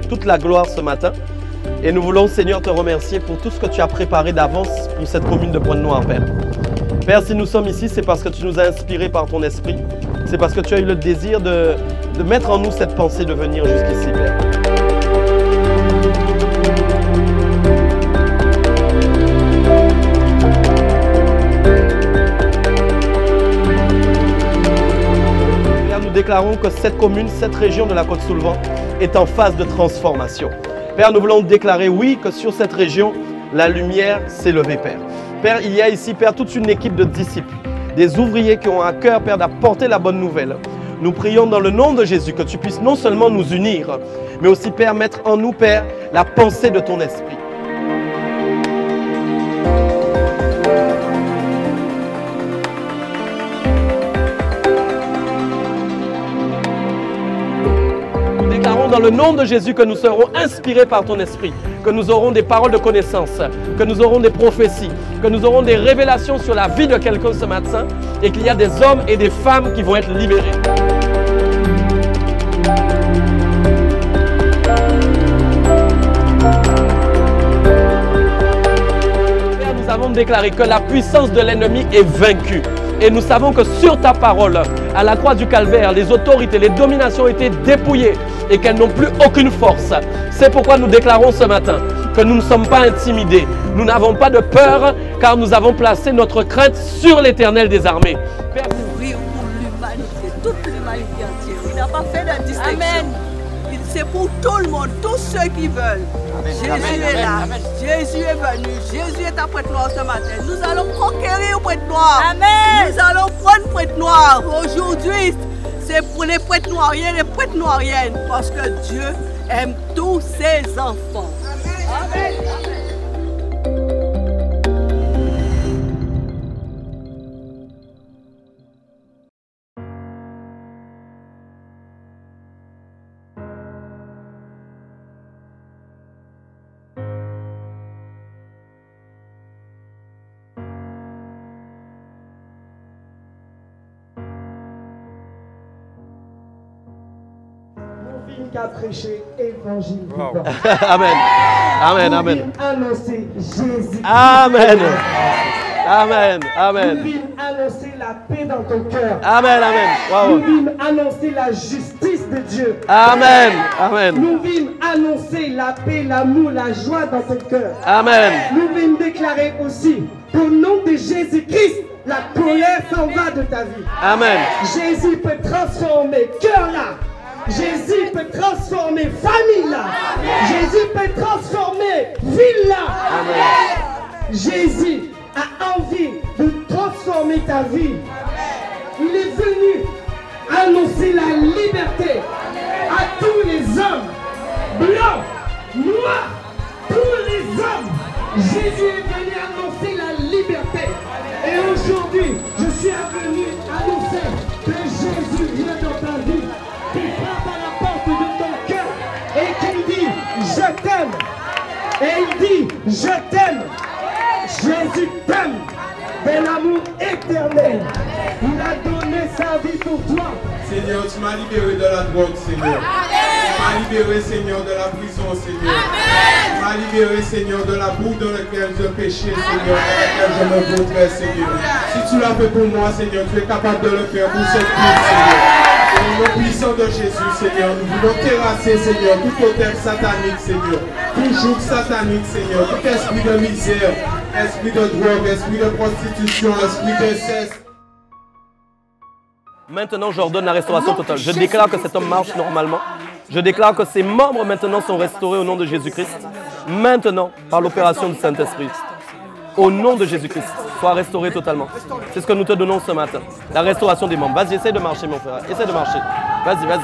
toute la gloire ce matin. Et nous voulons, Seigneur, te remercier pour tout ce que tu as préparé d'avance pour cette commune de Pointe-Noire, Père. Père, si nous sommes ici, c'est parce que tu nous as inspirés par ton esprit. C'est parce que tu as eu le désir de mettre en nous cette pensée de venir jusqu'ici, Père. Père, nous déclarons que cette commune, cette région de la Côte-Soulevant est en phase de transformation. Père, nous voulons déclarer, oui, que sur cette région, la lumière s'est levée, Père. Père, il y a ici, Père, toute une équipe de disciples, des ouvriers qui ont à cœur, Père, d'apporter la bonne nouvelle. Nous prions dans le nom de Jésus que tu puisses non seulement nous unir, mais aussi, Père, mettre en nous, Père, la pensée de ton esprit. Dans le nom de Jésus que nous serons inspirés par ton esprit, que nous aurons des paroles de connaissance, que nous aurons des prophéties, que nous aurons des révélations sur la vie de quelqu'un ce matin et qu'il y a des hommes et des femmes qui vont être libérés. Père, nous avons déclaré que la puissance de l'ennemi est vaincue. Et nous savons que sur ta parole, à la croix du calvaire, les autorités, les dominations ont été dépouillées et qu'elles n'ont plus aucune force. C'est pourquoi nous déclarons ce matin que nous ne sommes pas intimidés. Nous n'avons pas de peur car nous avons placé notre crainte sur l'Éternel des armées. Père, mourir pour l'humanité, toute l'humanité entière. Il n'a pas fait de distinction. Amen. C'est pour tout le monde, tous ceux qui veulent. Amen. Jésus est là. Amen. Jésus est venu. Jésus est à Pointe-Noire ce matin. Nous allons conquérir Pointe-Noire. Amen. Nous allons prendre Pointe-Noire. Aujourd'hui, c'est pour les Pointe-Noiriens et les Pointe-Noiriennes. Parce que Dieu aime tous ses enfants. Amen. Amen. Qui a prêché évangile. Wow. Amen. Amen. Amen. Annoncer Jésus. Amen. Amen. Amen. Nous vîmes annoncer la paix dans ton cœur. Amen. Amen. Wow. Nous vîmes annoncer la justice de Dieu. Amen. Amen. Nous vîmes annoncer la paix, l'amour, la joie dans ton cœur. Amen. Nous vîmes déclarer aussi, au nom de Jésus-Christ, la colère s'en va de ta vie. Amen. Jésus peut transformer cœur là. Jésus peut transformer famille là. Jésus peut transformer ville là. Amen. Jésus a envie de transformer ta vie. Il est venu annoncer la liberté à tous les hommes, blancs, noirs, tous les hommes. Jésus est venu annoncer la liberté. Et aujourd'hui, je suis venu annoncer que Jésus vient dans ta vie, qui frappe à la porte de ton cœur et qui dit je t'aime. Et il dit je t'aime. Jésus t'aime de l'amour éternel. Il a donné sa vie pour toi. Seigneur, tu m'as libéré de la drogue, Seigneur. Tu m'as libéré, Seigneur, de la prison, Seigneur. Tu m'as libéré, Seigneur, de la boue dans laquelle je péchais, Seigneur, dans laquelle je me vaudrais, Seigneur. Si tu l'as fait pour moi, Seigneur, tu es capable de le faire pour cette vie, Seigneur. Au nom puissant de Jésus, Seigneur, nous voulons terrasser, Seigneur, tout hôtel satanique, Seigneur. Tout joug satanique, Seigneur. Tout esprit de misère, esprit de drogue, esprit de prostitution, esprit d'inceste. Maintenant, j'ordonne la restauration totale. Je déclare que cet homme marche normalement. Je déclare que ses membres maintenant sont restaurés au nom de Jésus-Christ. Maintenant, par l'opération du Saint-Esprit. Au nom de Jésus-Christ, sois restauré totalement. C'est ce que nous te donnons ce matin. La restauration des membres. Vas-y, essaie de marcher, mon frère. Essaie de marcher. Vas-y, vas-y.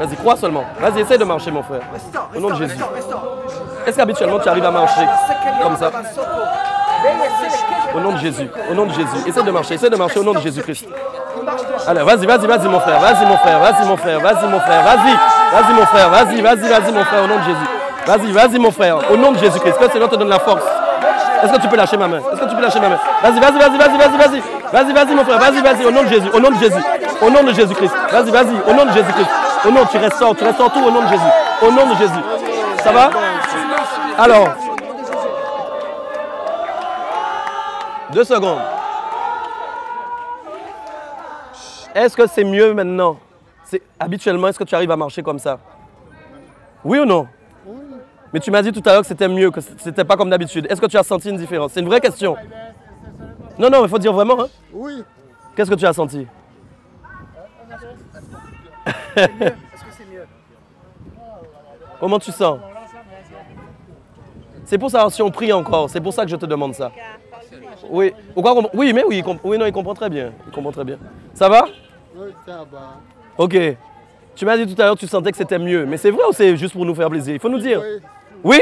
Vas-y, crois seulement. Vas-y, essaie de marcher, mon frère. Au nom de Jésus. Est-ce qu'habituellement tu arrives à marcher comme ça? Au nom de Jésus. Au nom de Jésus. Essaie de marcher au nom de Jésus-Christ. Allez, vas-y, mon frère, vas-y, mon frère, vas-y, mon frère, vas-y, mon frère, vas-y, mon frère, vas-y, mon frère, au nom de Jésus. Vas-y, mon frère, au nom de Jésus-Christ, que le Seigneur te donne la force. Est-ce que tu peux lâcher ma main? Vas-y, mon frère, vas-y, au nom de Jésus, au nom de Jésus, au nom de Jésus-Christ. Vas-y, au nom de Jésus-Christ. Au nom, tu ressors tout au nom de Jésus. Au nom de Jésus. Ça va? Alors, 2 secondes. Est-ce que c'est mieux maintenant? Habituellement, est-ce que tu arrives à marcher comme ça? Oui ou non? Mais tu m'as dit tout à l'heure que c'était mieux, que c'était pas comme d'habitude. Est-ce que tu as senti une différence? C'est une vraie question. Non, non, il faut dire vraiment. Hein? Oui. Qu'est-ce que tu as senti? Est-ce que c'est mieux? Comment tu sens? C'est pour savoir si on prie encore. C'est pour ça que je te demande ça. Oui. Oui, mais oui, non, il comprend très bien. Il comprend très bien. Ça va? Oui, ça va. Ok. Tu m'as dit tout à l'heure que tu sentais que c'était mieux. Mais c'est vrai ou c'est juste pour nous faire plaisir? Il faut nous dire. Oui? Oui?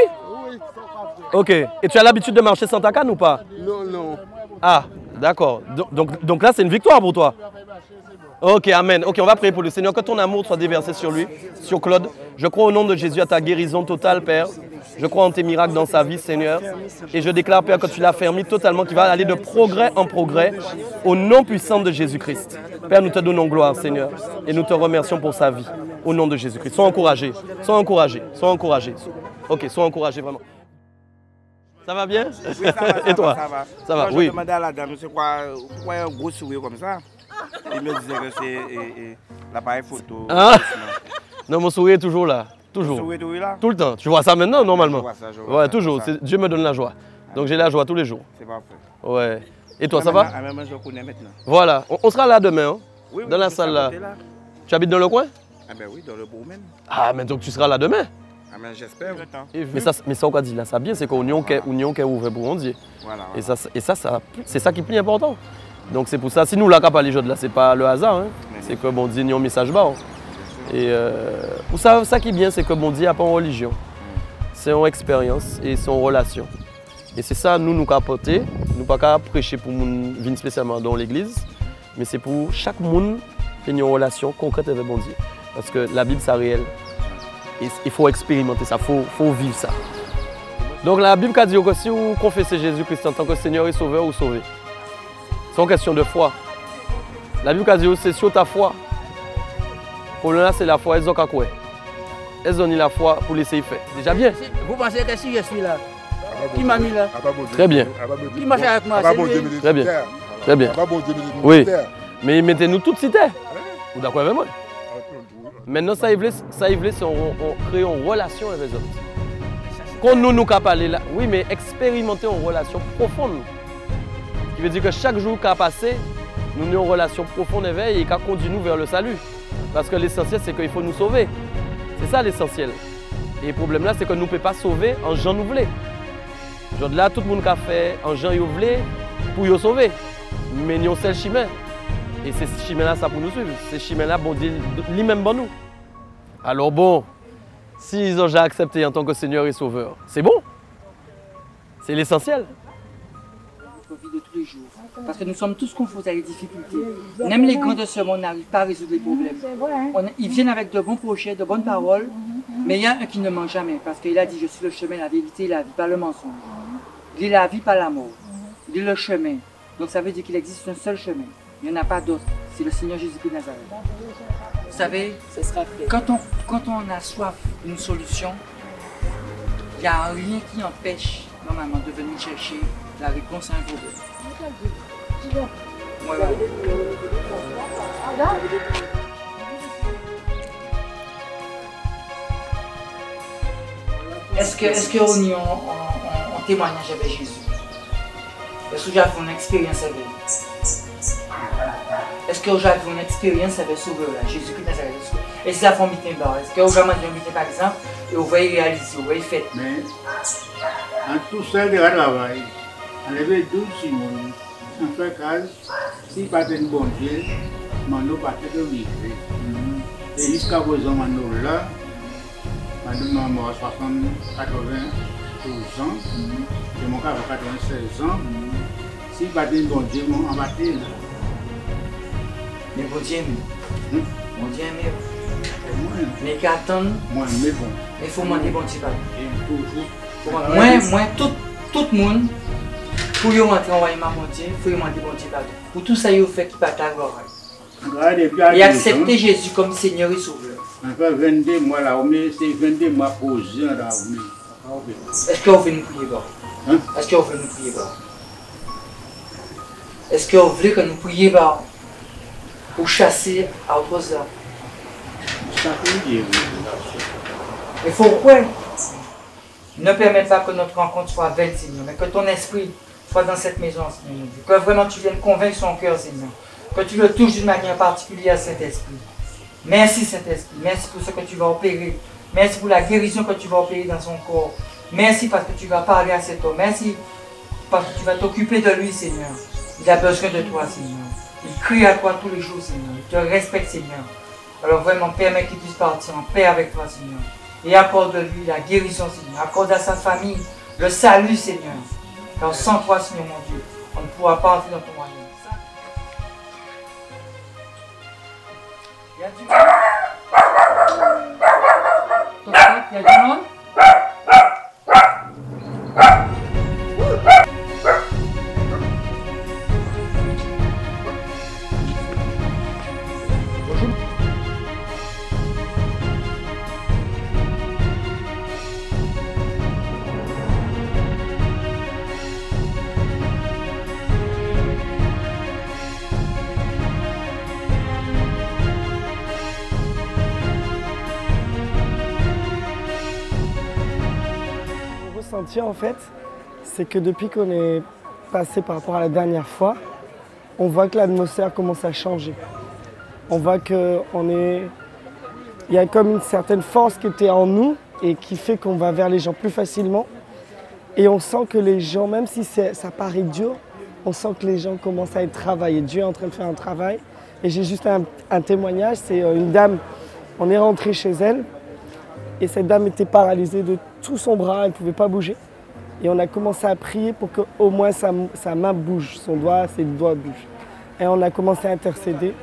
Ok. Et tu as l'habitude de marcher sans ta canne ou pas? Non, non. Ah, d'accord. Donc là, c'est une victoire pour toi. Ok, amen. Ok, on va prier pour le Seigneur. Que ton amour soit déversé sur lui, sur Claude. Je crois au nom de Jésus à ta guérison totale, Père. Je crois en tes miracles dans sa vie, Seigneur. Et je déclare, Père, que tu l'as fermé totalement, qu'il va aller de progrès en progrès, au nom puissant de Jésus-Christ. Père, nous te donnons gloire, Seigneur. Et nous te remercions pour sa vie, au nom de Jésus-Christ. Sois encouragés, sois encouragés, sois encouragés. Ok, sois encouragés, vraiment. Ça va bien? Oui, ça va, et toi? Ça va. Ça va, oui. Je demandais à la dame, c'est quoi un gros sourire comme ça? Il me disait que c'est l'appareil photo. Ah. Non, mon sourire est toujours là. Toujours. Mon sourire est toujours là? Tout le temps. Tu vois ça maintenant, normalement? Je vois ça, je vois ouais, ça, toujours. Ça. Dieu me donne la joie. Donc j'ai la joie tous les jours. C'est parfait. Ouais. Et toi, ça va? Même je connais maintenant. Voilà. On sera là demain, hein? Oui, dans la salle là. Tu habites dans le coin? Ah ben oui, dans le bourg même. Ah, mais donc tu seras là demain? Ah ben j'espère. Mais ça, on va dire là, ça bien, c'est qu'on y est ouvert pour on dit. Voilà. Et ça c'est ça qui est plus important. Donc c'est pour ça, si nous là, pas les jeux là, c'est pas le hasard, hein? C'est que bon Dieu, nous un message bas. Et pour ça qui est bien, c'est que bon Dieu n'a pas en religion. C'est en expérience et c'est en relation. Et c'est ça, nous capoter. Nous pas qu'à prêcher pour nous venir spécialement dans l'église, mais c'est pour chaque monde qui a une relation concrète avec bon Dieu. Parce que la Bible, c'est réel. Et il faut expérimenter ça, il faut vivre ça. Donc la Bible a dit que si vous confessez Jésus-Christ en tant que Seigneur et Sauveur, vous sauvez. C'est une question de foi. La Bible a dit que c'est sur ta foi. Pour là, c'est la foi, elles ont qu'à quoi? Elles ont la foi pour laisser faire. Déjà bien. Vous pensez que si je suis là, qui m'a mis là? Très bien. Qui m'a fait avec moi? Très bien. Très bien. Oui. Mais mettez-nous toutes cités. Vous d'accord avec moi? Maintenant, ça y est, c'est on crée une relation avec les autres. Quand nous qu'à parler là, oui, mais expérimenter une relation profonde. Ce qui veut dire que chaque jour qu'a passé, nous avons une relation profonde avec et qui conduit nous vers le salut. Parce que l'essentiel, c'est qu'il faut nous sauver. C'est ça l'essentiel. Et le problème là, c'est que nous ne pouvons pas sauver en gens nous voulons. Genre là, tout le monde a fait en gens nous voulons pour nous sauver. Mais nous avons seul chemin. Et c'est ce chemin-là, ça pour nous suivre. C'est ce chemin-là, bon Dieu, lui-même bon nous. Alors bon, s'ils ont déjà accepté en tant que Seigneur et Sauveur, c'est bon. C'est l'essentiel. Notre vie de tous les jours. Parce que nous sommes tous confrontés à des difficultés. Même les grands de ce monde n'arrivent pas à résoudre les problèmes. Ils viennent avec de bons projets, de bonnes paroles, mais il y a un qui ne ment jamais. Parce qu'il a dit, je suis le chemin, la vérité et la vie, pas le mensonge. Il dit la vie, pas la mort. Il dit le chemin. Donc ça veut dire qu'il existe un seul chemin. Il n'y en a pas d'autre. C'est le Seigneur Jésus-Christ de Nazareth. Vous savez, quand on a soif d'une solution, il n'y a rien qui empêche normalement de venir chercher la réponse à un problème. Voilà. Est-ce qu'on y a un témoignage avec Jésus? Est-ce que j'ai fait une expérience avec lui? Est-ce que j'ai fait une expérience avec le Sauveur, Jésus-Christ de Nazareth? Est-ce que j'ai fait un meeting bar? Est-ce que j'ai fait un meeting par exemple et vous voyez réaliser, vous voyez faire? Mais en tout ça, de travail, on avait 12 Simon. En fait, si pas de bon Dieu, Mano pas de vivre. Et jusqu'à présent, Mano là, Mano mort à 92 ans, et mon cas à 96 ans. Si pas de bon Dieu, on va battre. Mais bon Dieu, mon Dieu, mais qu'attendre, moi, mais bon. Il faut demander bon Dieu pardon. Moi, tout le monde, pour y rentrer en royaume mon Dieu, il faut demander bon Dieu pardon. Pour tout ça, il fait qui part à gloire. Et accepter Jésus comme Seigneur et Sauveur. On fait 22 mois là, mais c'est 22 mois posés dans l'armée. Est-ce que vous voulez nous prier, Hein? Est-ce que vous voulez nous prier, Est-ce que vous voulez que nous prions pour chasser à autres âmes? Ça peut dire. Il faut quoi? Ne permets pas que notre rencontre soit vaine, Seigneur, mais que ton esprit soit dans cette maison, Seigneur. Que vraiment tu viennes convaincre son cœur, Seigneur. Que tu le touches d'une manière particulière, Saint-Esprit. Merci, Saint-Esprit. Merci pour ce que tu vas opérer. Merci pour la guérison que tu vas opérer dans son corps. Merci parce que tu vas parler à cet homme. Merci parce que tu vas t'occuper de lui, Seigneur. Il a besoin de toi, Seigneur. Il crie à toi tous les jours, Seigneur. Il te respecte, Seigneur. Alors vraiment, permets qu'il puisse partir en paix avec toi, Seigneur. Et accorde-lui la guérison, Seigneur. Accorde à sa famille le salut, Seigneur. Car sans toi, Seigneur mon Dieu, on ne pourra pas entrer dans ton royaume. Il y a du monde. Il y a du monde. En fait, c'est que depuis qu'on est passé par rapport à la dernière fois, on voit que l'atmosphère commence à changer. On voit qu'il y a comme une certaine force qui était en nous et qui fait qu'on va vers les gens plus facilement. Et on sent que les gens, même si ça paraît dur, on sent que les gens commencent à être travaillés. Dieu est en train de faire un travail. Et j'ai juste un témoignage, c'est une dame, on est rentré chez elle. Et cette dame était paralysée de tout son bras, elle ne pouvait pas bouger. Et on a commencé à prier pour qu'au moins sa main bouge, ses doigts bougent. Et on a commencé à intercéder.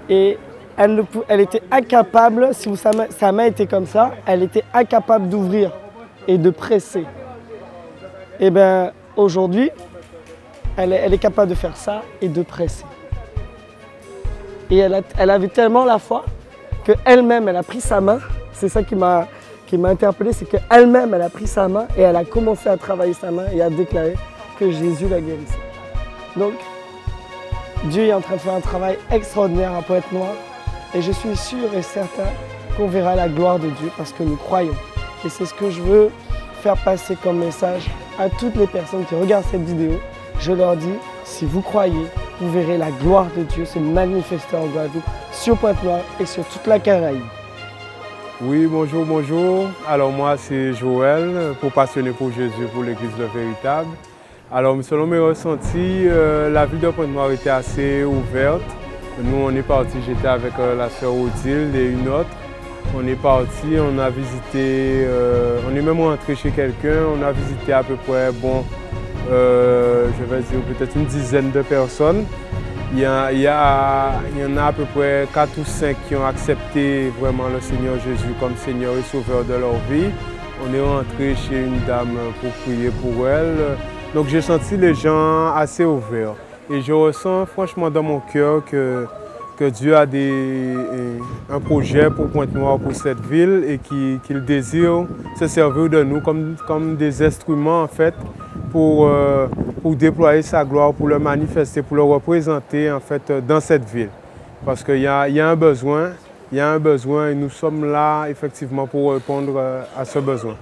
Et elle était incapable, si sa main était comme ça, elle était incapable d'ouvrir et de presser. Et bien aujourd'hui, elle est capable de faire ça et de presser. Et elle avait tellement la foi qu'elle-même, elle a pris sa main. C'est ça qui m'a interpellé, c'est qu'elle-même, elle a pris sa main et elle a commencé à travailler sa main et à déclarer que Jésus la guérissait. Donc, Dieu est en train de faire un travail extraordinaire à Pointe-Noire et je suis sûr et certain qu'on verra la gloire de Dieu parce que nous croyons. Et c'est ce que je veux faire passer comme message à toutes les personnes qui regardent cette vidéo. Je leur dis, si vous croyez, vous verrez la gloire de Dieu se manifester en Guadeloupe, sur Pointe-Noire et sur toute la Caraïbe. Oui, bonjour, bonjour. Alors moi, c'est Joël, pour passionné pour Jésus, pour l'Église Le Véritable. Alors selon mes ressentis, la ville de Pointe-Noire était assez ouverte. Nous, on est partis, j'étais avec la sœur Odile et une autre. On est partis, on a visité, on est même rentré chez quelqu'un, on a visité à peu près, je vais dire peut-être une dizaine de personnes. Il y en a à peu près 4 ou 5 qui ont accepté vraiment le Seigneur Jésus comme Seigneur et Sauveur de leur vie. On est rentré chez une dame pour prier pour elle. Donc j'ai senti les gens assez ouverts. Et je ressens franchement dans mon cœur que Dieu a un projet pour Pointe-Noire, pour cette ville, et qu'il désire se servir de nous comme des instruments en fait, pour déployer sa gloire, pour le manifester, pour le représenter en fait dans cette ville. Parce qu'il y a un besoin, et nous sommes là effectivement pour répondre à ce besoin.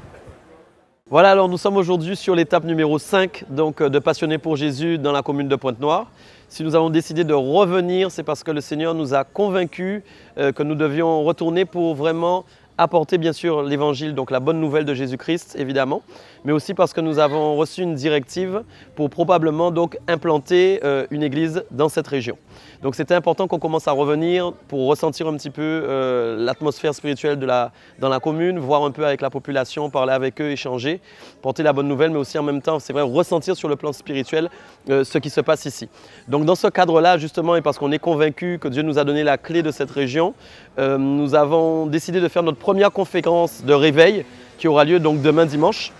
Voilà, alors nous sommes aujourd'hui sur l'étape numéro 5 donc, de Passionnés pour Jésus dans la commune de Pointe-Noire. Si nous avons décidé de revenir, c'est parce que le Seigneur nous a convaincus que nous devions retourner pour vraiment apporter bien sûr l'évangile, donc la bonne nouvelle de Jésus-Christ évidemment, mais aussi parce que nous avons reçu une directive pour probablement donc implanter une église dans cette région. Donc c'était important qu'on commence à revenir pour ressentir un petit peu l'atmosphère spirituelle dans la commune, voir un peu avec la population, parler avec eux, échanger, porter la bonne nouvelle, mais aussi en même temps, c'est vrai, ressentir sur le plan spirituel ce qui se passe ici. Donc dans ce cadre-là, justement, et parce qu'on est convaincu que Dieu nous a donné la clé de cette région, nous avons décidé de faire notre première conférence de réveil qui aura lieu donc demain dimanche.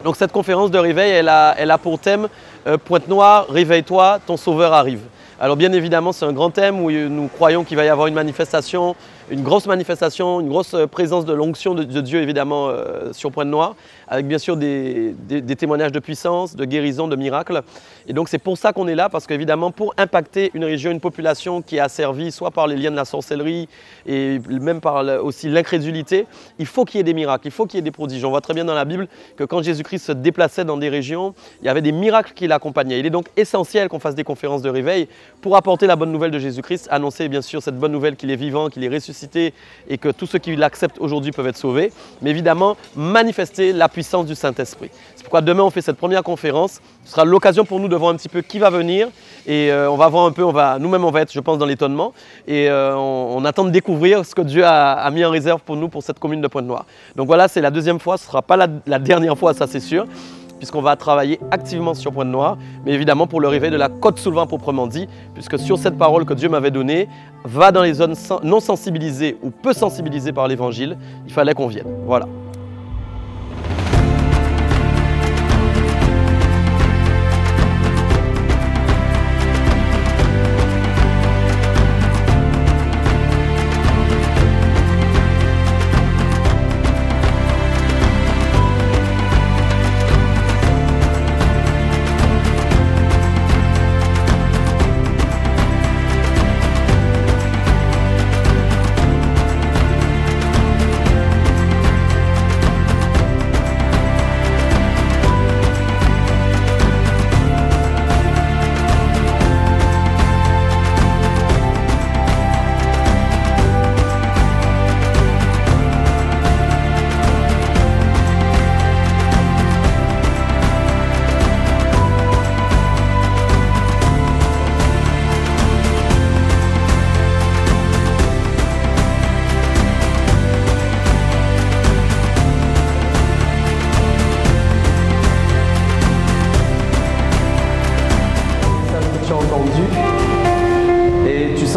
Donc cette conférence de réveil, elle a pour thème Pointe-Noire, réveille-toi, ton sauveur arrive. Alors bien évidemment, c'est un grand thème où nous croyons qu'il va y avoir une manifestation une grosse manifestation, une grosse présence de l'onction de Dieu évidemment sur Pointe-Noire, avec bien sûr des témoignages de puissance, de guérison, de miracles. Et donc c'est pour ça qu'on est là, parce qu'évidemment pour impacter une région, une population qui est asservie soit par les liens de la sorcellerie et même par aussi l'incrédulité, il faut qu'il y ait des miracles, il faut qu'il y ait des prodiges. On voit très bien dans la Bible que quand Jésus-Christ se déplaçait dans des régions, il y avait des miracles qui l'accompagnaient. Il est donc essentiel qu'on fasse des conférences de réveil pour apporter la bonne nouvelle de Jésus-Christ, annoncer bien sûr cette bonne nouvelle qu'il est vivant, qu'il est ressuscité et que tous ceux qui l'acceptent aujourd'hui peuvent être sauvés, mais évidemment manifester la puissance du Saint-Esprit. C'est pourquoi demain on fait cette première conférence. Ce sera l'occasion pour nous de voir un petit peu qui va venir et on va voir un peu, nous-mêmes on va être je pense dans l'étonnement et on attend de découvrir ce que Dieu a mis en réserve pour nous pour cette commune de Pointe-Noire. Donc voilà, c'est la deuxième fois, ce ne sera pas la dernière fois, ça c'est sûr, puisqu'on va travailler activement sur Pointe-Noire, mais évidemment pour le réveil de la Côte-Soulevant proprement dit, puisque sur cette parole que Dieu m'avait donnée, va dans les zones non sensibilisées ou peu sensibilisées par l'Évangile, il fallait qu'on vienne. Voilà.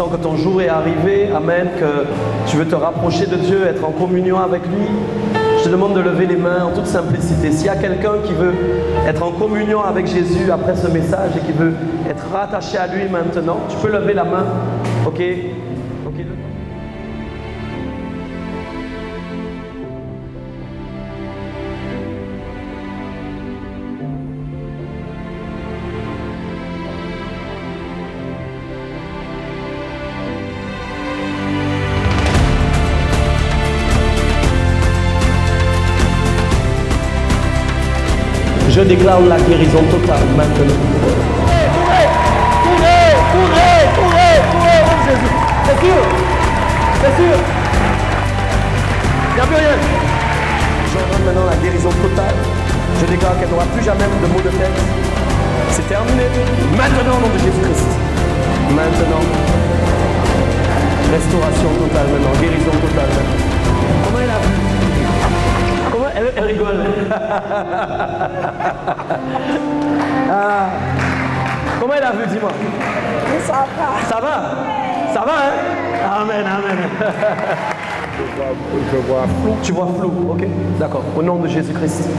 Que ton jour est arrivé, amen, que tu veux te rapprocher de Dieu, être en communion avec lui, je te demande de lever les mains en toute simplicité. S'il y a quelqu'un qui veut être en communion avec Jésus après ce message et qui veut être rattaché à lui maintenant, tu peux lever la main, ok? Je déclare la guérison totale maintenant. Courez, Jésus. C'est sûr. Il n'y a plus rien. J'ordonne maintenant la guérison totale. Je déclare qu'elle n'aura plus jamais de maux de tête. C'est terminé. Maintenant, au nom de Jésus-Christ. Maintenant. Restauration totale maintenant. Guérison totale maintenant. Comment elle a vu? Elle rigole. Ah. Comment elle a vu, dis-moi? Ça va. Ça va? Ça va, hein? Amen. Je vois flou. Tu vois flou, ok? D'accord. Au nom de Jésus-Christ.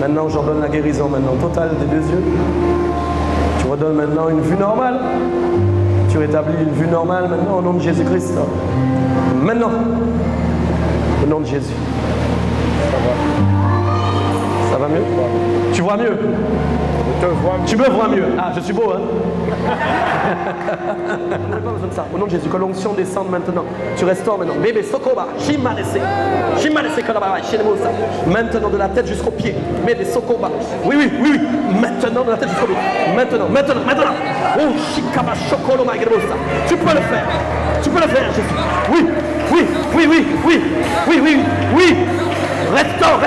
Maintenant, j'ordonne la guérison maintenant totale des deux yeux. Tu redonnes maintenant une vue normale. Tu rétablis une vue normale maintenant au nom de Jésus-Christ. Maintenant. Au nom de Jésus. Ça va mieux? Tu vois mieux? Je te vois mieux. Tu me vois mieux? Ah, je suis beau, hein? On n'a pas besoin de ça. Au nom de Jésus, que l'onction descende maintenant. Tu restaures maintenant. Bébé, Sokoba, Shimanese, maintenant de la tête jusqu'aux pieds. Bébé, Sokoba. Oui. Maintenant de la tête jusqu'aux pieds. Maintenant. Oh, Shikaba, Shokolo, Magremosa. Tu peux le faire, Jésus. Oui. Restaure.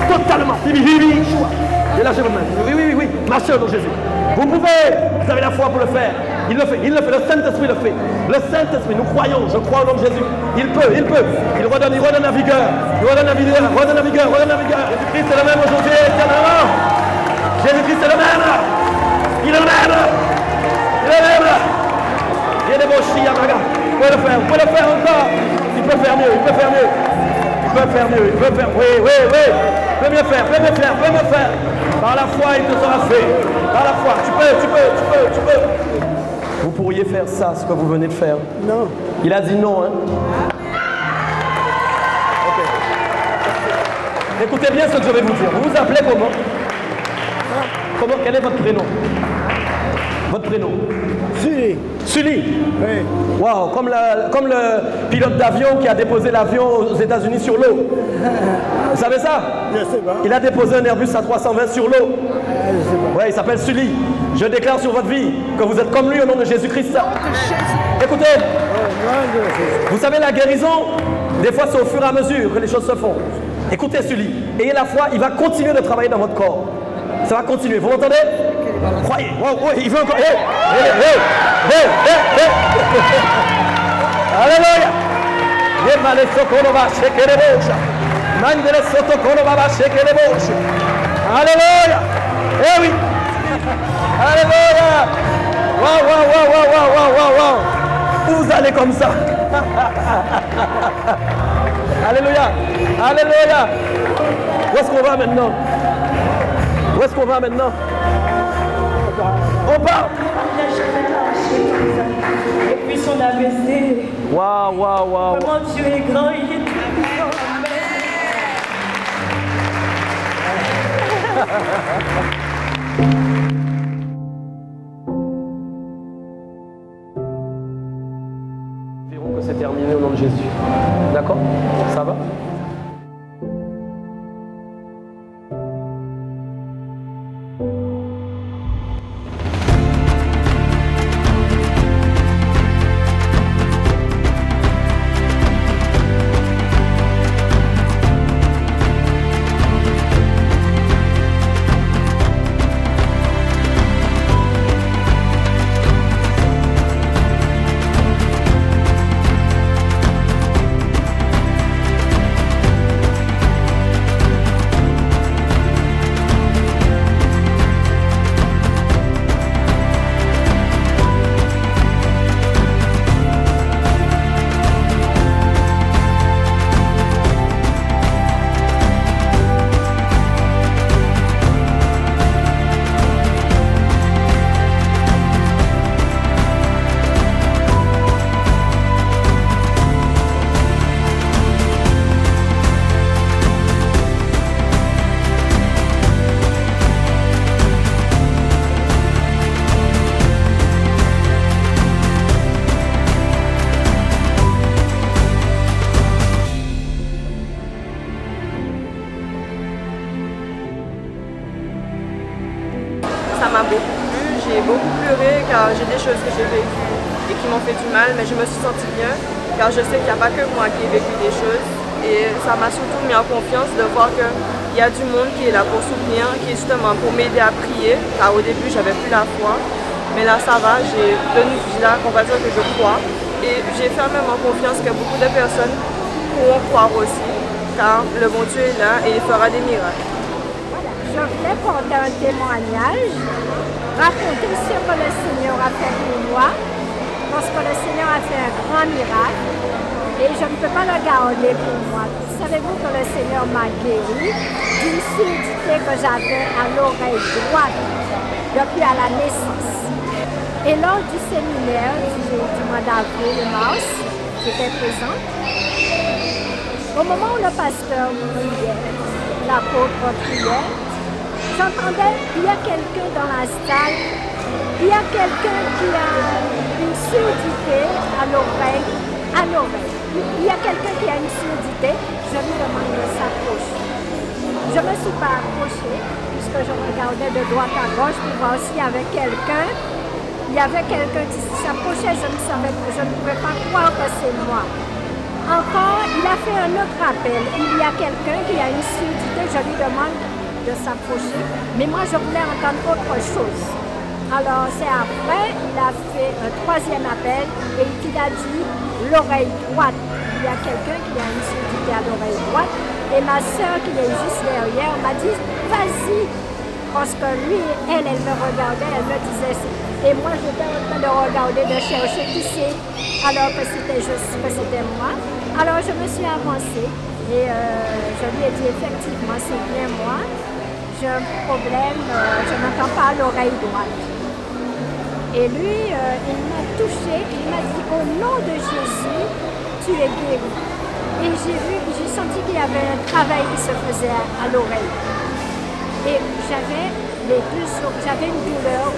Totalement. Et lâchez vos mains. Oui. Marchez au nom de Jésus. Vous avez la foi pour le faire. Il le fait. Le Saint-Esprit le fait. Le Saint-Esprit, nous croyons. Je crois au nom de Jésus. Il peut. Il redonne la vigueur. Jésus-Christ est le même aujourd'hui, éternellement. Jésus-Christ est le même. Il est le même. Il est beau, Chiamaga. Vous pouvez le faire encore. Il peut faire mieux. Oui. Peut mieux faire. Par la foi, il te sera fait. Par la foi. Tu peux. Vous pourriez faire ça, ce que vous venez de faire? Non. Il a dit non, hein? Ok. Écoutez bien ce que je vais vous dire. Vous vous appelez comment? Comment? Quel est votre prénom? Votre prénom? Sully. Sully? Oui. Waouh, comme le pilote d'avion qui a déposé l'avion aux États-Unis sur l'eau. Vous savez ça? Je sais pas. Il a déposé un Airbus A320 sur l'eau. Je sais pas. Oui, il s'appelle Sully. Je déclare sur votre vie que vous êtes comme lui au nom de Jésus-Christ. Écoutez, vous savez la guérison, des fois c'est au fur et à mesure que les choses se font. Écoutez Sully, ayez la foi, il va continuer de travailler dans votre corps. Ça va continuer, vous m'entendez? Croyez, wow, il veut encore. Alléluia. Alléluia. Eh oui. Alléluia. Wow. Vous allez comme ça. Alléluia. Alléluia. Où est-ce qu'on va maintenant? Où est-ce qu'on va maintenant? On part. Et puis son AVC. Waouh. Comment Dieu est grand, il est tout puissant. Nous verrons que c'est terminé au nom de Jésus. D'accord? Ça va? Ça m'a beaucoup plu, j'ai beaucoup pleuré car j'ai des choses que j'ai vécues et qui m'ont fait du mal, mais je me suis sentie bien car je sais qu'il n'y a pas que moi qui ai vécu des choses et ça m'a surtout mis en confiance de voir qu'il y a du monde qui est là pour soutenir, qui est justement pour m'aider à prier car au début j'avais plus la foi, mais là ça va, j'ai là qu'on va dire que je crois et j'ai fermement confiance que beaucoup de personnes pourront croire aussi car le bon Dieu est là et il fera des miracles. Je voulais porter un témoignage, raconter ce que le Seigneur a fait pour moi, parce que le Seigneur a fait un grand miracle et je ne peux pas le garder pour moi. Savez-vous que le Seigneur m'a guéri d'une surdité que j'avais à l'oreille droite depuis à la naissance. Et lors du séminaire du mois d'avril et mars, j'étais présente. Au moment où le pasteur priait, l'apôtre priait, j'entendais, il y a quelqu'un dans la salle, il y a quelqu'un qui a une surdité à l'oreille, Il y a quelqu'un qui a une surdité, je lui demande de s'approcher. Je ne me suis pas approchée, puisque je regardais de droite à gauche pour voir s'il y avait quelqu'un. Il y avait quelqu'un qui s'approchait, je ne pouvais pas croire que c'est moi. Encore, il a fait un autre appel. Il y a quelqu'un qui a une surdité, je lui demande de s'approcher, mais moi je voulais entendre autre chose. Alors c'est après, il a fait un troisième appel et il a dit l'oreille droite. Il y a quelqu'un qui a une surdité à l'oreille droite et ma soeur qui est juste derrière m'a dit vas-y, parce que lui, elle me regardait, elle me disait et moi j'étais en train de regarder, de chercher qui c'est, alors que c'était juste que c'était moi. Alors je me suis avancée et je lui ai dit effectivement c'est bien moi. J'ai un problème, je n'entends pas l'oreille droite. Et lui, il m'a touchée, il m'a dit au nom de Jésus, tu es guéri. Et j'ai senti qu'il y avait un travail qui se faisait à l'oreille. Et j'avais une douleur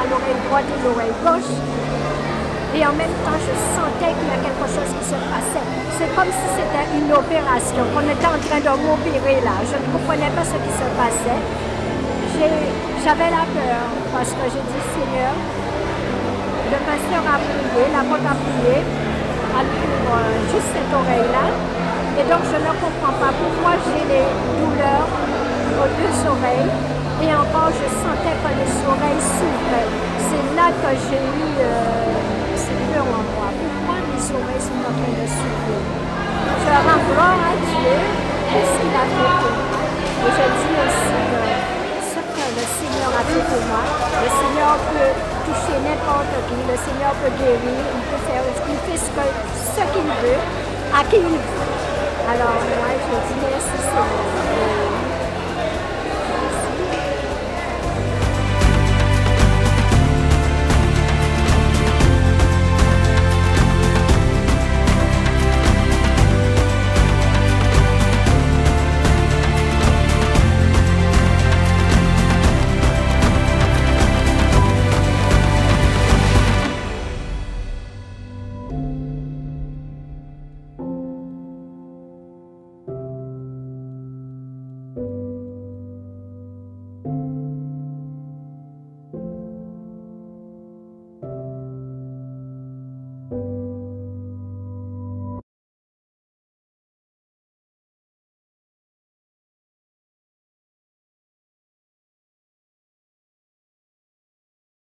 à l'oreille droite et l'oreille gauche. Et en même temps, je sentais qu'il y a quelque chose qui se passait. C'est comme si c'était une opération, qu'on était en train de m'opérer là. Je ne comprenais pas ce qui se passait. J'avais la peur parce que j'ai dit, Seigneur, le pasteur a prié, l'apôtre a prié pour juste cette oreille-là. Et donc, je ne comprends pas pourquoi j'ai les douleurs aux deux oreilles. Et encore, je sentais que les oreilles s'ouvraient. C'est là que j'ai eu cette peur en moi. Pourquoi les oreilles sont en train de s'ouvrir? Je rends gloire à Dieu pour ce qu'il a fait pour moi. Et je dis aussi que ce que le Seigneur a fait pour moi, le Seigneur peut toucher n'importe qui, le Seigneur peut guérir, il fait ce qu'il veut, à qui il veut. Alors moi, je dis merci Seigneur.